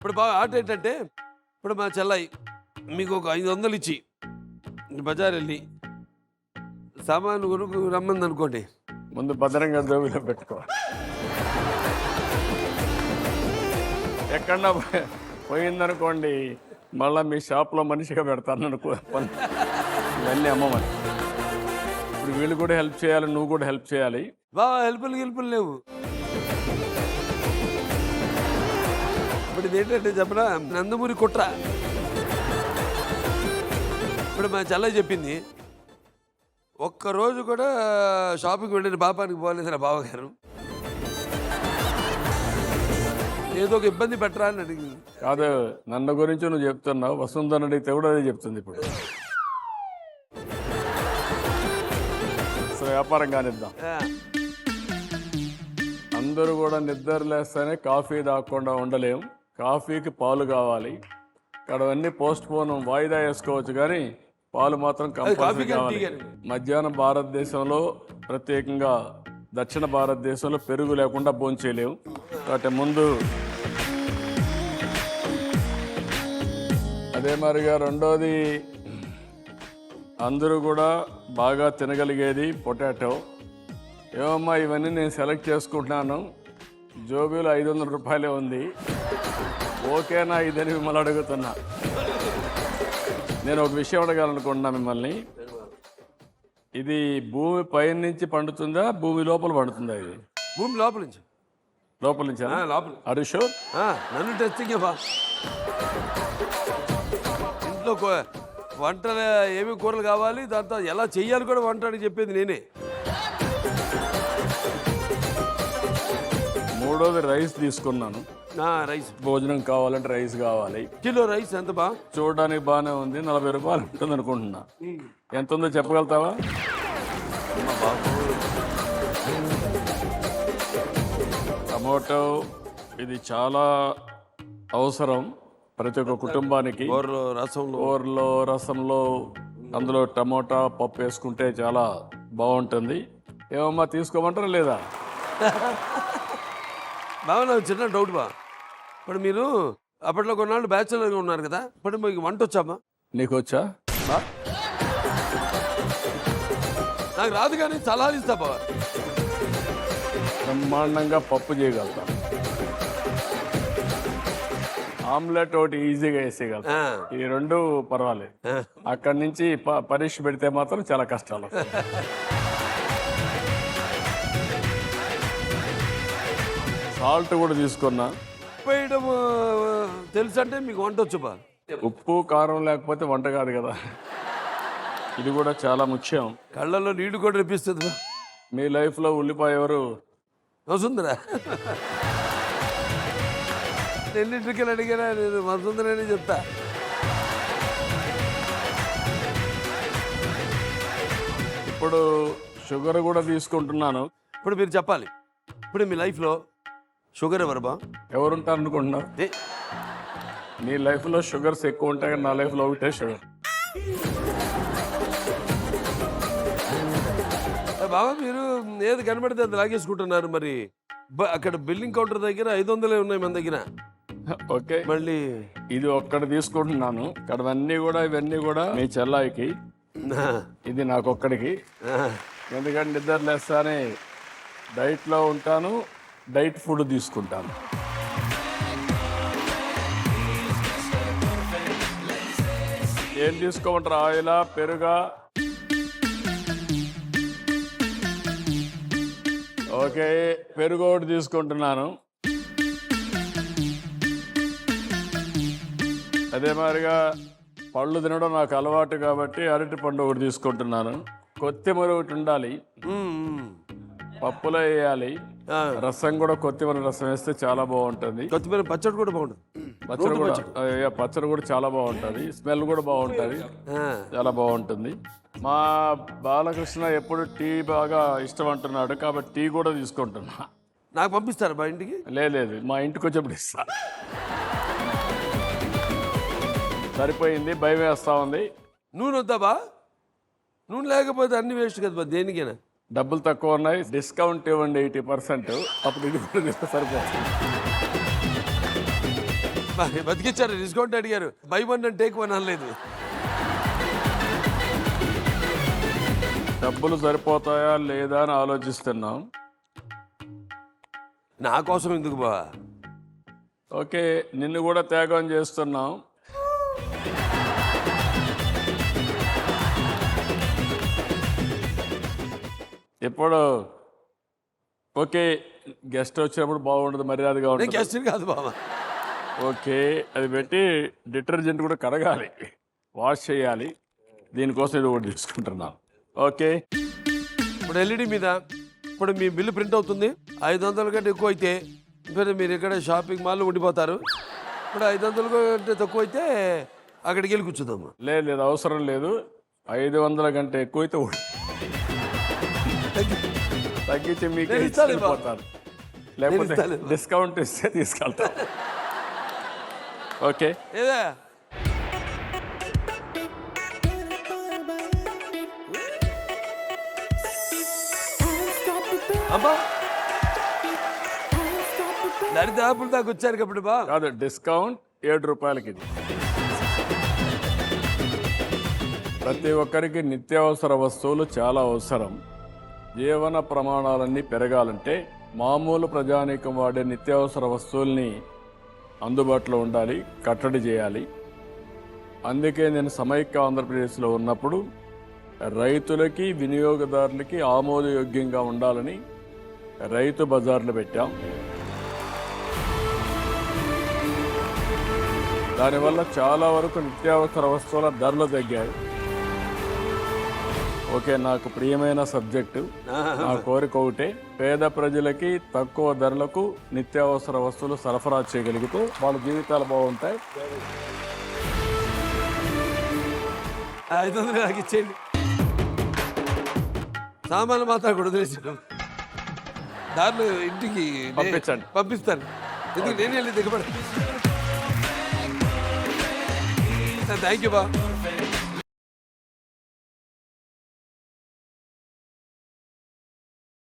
ఇప్పుడు బాగా ఆట ఏంటంటే ఇప్పుడు మా చెల్లాయి మీకు ఒక 500 ఇచ్చి బజార్ వెళ్ళి సామాను కొనుక్కు రమ్మంది అనుకోండి. ముందు భద్రంగా జోబులో పెట్టుకో. ఎక్కడన్నా పోయిందనుకోండి మళ్ళీ మీ షాప్లో మనిషిగా పెడతాను అనుకో. ఇవన్నీ అమ్మమని. ఇప్పుడు వీళ్ళు కూడా హెల్ప్ చేయాలి, నువ్వు కూడా హెల్ప్ చేయాలి. బాగా హెల్పులు లేవు. ఇప్పుడు ఇది ఏంటంటే చెప్పనా, నందమూరి కుట్ర. ఇప్పుడు మా చెల్లయ్య చెప్పింది ఒక్కరోజు కూడా షాపింగ్కి వెళ్ళిన పాపానికి పోలేదు నా బావగారు, ఏదో ఒక ఇబ్బంది పెట్టరా అని అడిగింది. కాదు, నన్ను గురించి నువ్వు చెప్తున్నావు, వసుంధర అడిగితే కూడా అదే చెప్తుంది. ఇప్పుడు అసలు వ్యాపారం కానిద్దాం. అందరూ కూడా నిద్ర లేస్తేనే కాఫీ తాగకుండా ఉండలేం. కాఫీకి పాలు కావాలి. ఇక్కడ అన్నీ పోస్ట్ పోన్ వాయిదా వేసుకోవచ్చు, కానీ పాలు మాత్రం కంపల్సరీ కావాలి. మధ్యాహ్నం భారతదేశంలో, ప్రత్యేకంగా దక్షిణ భారతదేశంలో పెరుగు లేకుండా భోంచేయలేము. కాబట్టి ముందు అదే మరిగా రెండోది అందరూ కూడా బాగా తినగలిగేది పొటాటో. ఏమమ్మా ఇవన్నీ నేను సెలెక్ట్ చేసుకుంటున్నాను, జోబీలో 500 రూపాయలే ఉంది, ఓకేనా ఇదని మిమ్మల్ని అడుగుతున్నా. నేను ఒక విషయం అడగాలనుకుంటున్నా మిమ్మల్ని. ఇది భూమి పైన నుంచి పండుతుందా, భూమి లోపల పండుతుందా? ఇది భూమి లోపల నుంచి. లోపల నుంచి లోపల. Are you sure? నన్ను టెస్టింగ్ బా. ఇంట్లో వంటలు ఏమి కూరలు కావాలి, దాంతో ఎలా చెయ్యాలి కూడా వంట అని చెప్పేది నేనే. మూడోది రైస్ తీసుకున్నాను. రైస్ భోజనం కావాలంటే రైస్ కావాలి. కిలో రైస్ ఎంత బా? చూడడానికి బాగానే ఉంది, 40 రూపాయలు ఉంటుంది అనుకుంటున్నా. ఎంత ఉందో చెప్పగలుగుతావా? టమోటో ఇది చాలా అవసరం ప్రతి ఒక్క కుటుంబానికి. కూరలో రసంలో అందులో టమోటా పప్పు వేసుకుంటే చాలా బాగుంటుంది. ఏమమ్మా తీసుకోమంటారా లేదా? బాగా నాకు చిన్న డౌట్ బా. ఇప్పుడు మీరు అప్పట్లో కొన్నాళ్ళు బ్యాచులర్గా ఉన్నారు కదా, ఇప్పుడు మీకు వంట వచ్చామా? నీకు వచ్చా? నాకు రాదు కానీ సలహాలు ఇస్తా బా. బ్రహ్మాండంగా పప్పు చేయగలుగుతాం. ఆమ్లెట్ ఒకటి ఈజీగా వేసేయగలుగుతాం. ఈ రెండు పర్వాలేదు. అక్కడి నుంచి పరీక్ష పెడితే మాత్రం చాలా కష్టాలు. సాల్ట్ కూడా తీసుకున్నా. వేయడం తెలుసు అంటే మీకు వంట వచ్చు బా. ఉప్పు కారం లేకపోతే వంట కాదు కదా, ఇది కూడా చాలా ముఖ్యం. కళ్ళల్లో నీళ్లు కూడా రెప్పిస్తుంది బా. మీ లైఫ్లో ఉల్లిపాయ ఎవరు? వసుంధరా. ఎన్నింటికి అడిగినా నేను వసుంధరని చెప్తా. ఇప్పుడు షుగర్ కూడా తీసుకుంటున్నాను. ఇప్పుడు మీరు చెప్పాలి, ఇప్పుడు మీ లైఫ్లో షుగర్ ఎవరు బా? ఎవరుంటారు అనుకుంటున్నారు? నీ లైఫ్లో షుగర్స్ ఎక్కువ ఉంటాయి, నా లైఫ్లో ఒకటే షుగర్. బాబా మీరు ఏది కనబడితే అది లాగేసుకుంటున్నారు. మరి అక్కడ బిల్లింగ్ కౌంటర్ దగ్గర 500 ఉన్నాయి మన దగ్గర. ఓకే, మళ్ళీ ఇది ఒక్కటి తీసుకుంటున్నాను. ఇక్కడ ఇవన్నీ కూడా మీ చెల్లాయికి, ఇది నాకొక్కడికి. ఎందుకంటే నిద్ర లేస్తానే డైట్లో ఉంటాను, డైట్ ఫుడ్ తీసుకుంటాను. ఏం తీసుకోమంటారు? ఆయిలా, పెరుగా? ఓకే, పెరుగు ఒకటి తీసుకుంటున్నాను. అదే మాదిరిగా పళ్ళు తినడం నాకు అలవాటు కాబట్టి అరటి పండు ఒకటి తీసుకుంటున్నాను. కొత్తిమీర ఒకటి ఉండాలి, పప్పులో వేయాలి. రసం కూడా కొత్తిమీర రసం వేస్తే చాలా బాగుంటుంది. కొత్తిమీర పచ్చడి కూడా బాగుంటుంది. పచ్చడి కూడా చాలా బాగుంటుంది, స్మెల్ కూడా బాగుంటుంది, చాలా బాగుంటుంది. మా బాలకృష్ణ ఎప్పుడు టీ బాగా ఇష్టం అంటున్నాడు కాబట్టి టీ కూడా తీసుకుంటున్నా. నాకు పంపిస్తారా మా ఇంటికి? లేదు, మా ఇంటికి వచ్చేప్పుడు ఇస్తా. సరిపోయింది, భయం వేస్తా ఉంది. నూనె వద్దా బా? నూనె లేకపోతే అన్ని వేస్ట్ కదా బా, దేనికైనా. డబ్బులు తక్కువ ఉన్నాయి, డిస్కౌంట్ ఇవ్వండి 80%. అప్పుడు ఇది కూడా సరిపోతుంది. బతికిచ్చారు, డిస్కౌంట్ అడిగారు, బై 1 and take 1 అనలేదు. డబ్బులు సరిపోతాయా లేదా అని ఆలోచిస్తున్నాం. నా కోసం ఎందుకు బా? ఓకే, నిన్ను కూడా త్యాగం చేస్తున్నాం. ఇప్పుడు ఓకే, గెస్ట్ వచ్చినప్పుడు బాగుండదు, మర్యాదగా నేను ఉంటుంది. గెస్ట్ కాదు బాబా. ఓకే, అది పెట్టి డిటర్జెంట్ కూడా కడగాలి, వాష్ చేయాలి, దీనికోసం ఇది ఒకటి తీసుకుంటున్నాం. ఓకే, ఇప్పుడు ఎల్ఈడి మీద ఇప్పుడు మీ బిల్లు ప్రింట్ అవుతుంది. 500 కంటే ఎక్కువ అయితే ఇప్పుడు మీరు ఇక్కడ షాపింగ్ మాల్లో ఉండిపోతారు. ఇప్పుడు 500 కంటే తక్కువ అయితే అక్కడికి వెళ్ళి కూర్చుందాము. లేదు లేదు, అవసరం లేదు. 500 కంటే ఎక్కువ అయితే తగ్గించి మీకు నేను ఇస్తాను బాబు. వెళ్ళిపోతారు, లేకపోతే ఇస్తాను. డిస్కౌంట్ ఇస్తే తీసుకెళ్తాం. ఓకే, ఏదా అబ్బా దరిదాపులు దాకా వచ్చారు కాబట్టి బా. కాదు, డిస్కౌంట్ 7 రూపాయలకి ఇది. ప్రతి ఒక్కరికి నిత్యావసర వస్తువులు చాలా అవసరం. జీవన ప్రమాణాలన్నీ పెరగాలంటే మామూలు ప్రజానీకం వాడే నిత్యావసర వస్తువుల్ని అందుబాటులో ఉండాలి, కట్టడి చేయాలి. అందుకే నేను సమైక్య ఆంధ్రప్రదేశ్లో ఉన్నప్పుడు రైతులకి వినియోగదారులకి ఆమోదయోగ్యంగా ఉండాలని రైతు బజార్లు పెట్టాం. దానివల్ల చాలా వరకు నిత్యావసర వస్తువుల ధరలు తగ్గాయి. ఓకే, నాకు ప్రియమైన సబ్జెక్టు. నా కోరిక ఒకటే, పేద ప్రజలకి తక్కువ ధరలకు నిత్యావసర వస్తువులు సరఫరా చేయగలిగితే వాళ్ళ జీవితాలు బాగుంటాయి. 500 నాకు ఇచ్చేయండి. సామాన్లు మాత్రం కూడా వదిలేసాను. దారిలో ఇంటికి పంపించండి. పంపిస్తాను. ఎందుకు నేను వెళ్ళి దిగబడి. థ్యాంక్ యూ బా.